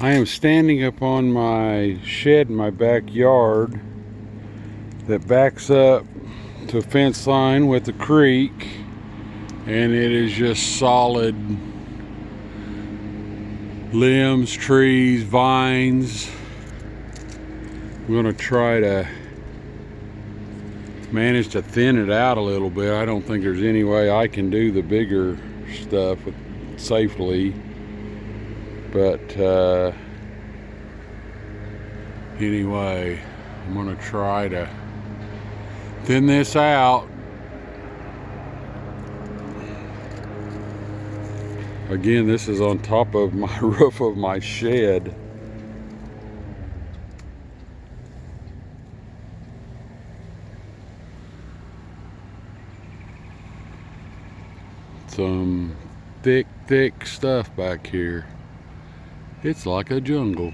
I am standing up on my shed in my backyard that backs up to a fence line with the creek, and it is just solid limbs, trees, vines. I'm going to try to manage to thin it out a little bit. I don't think there's any way I can do the bigger stuff safely, but anyway, I'm going to try to thin this out. Again, this is on top of my roof of my shed. Some thick stuff back here. It's like a jungle.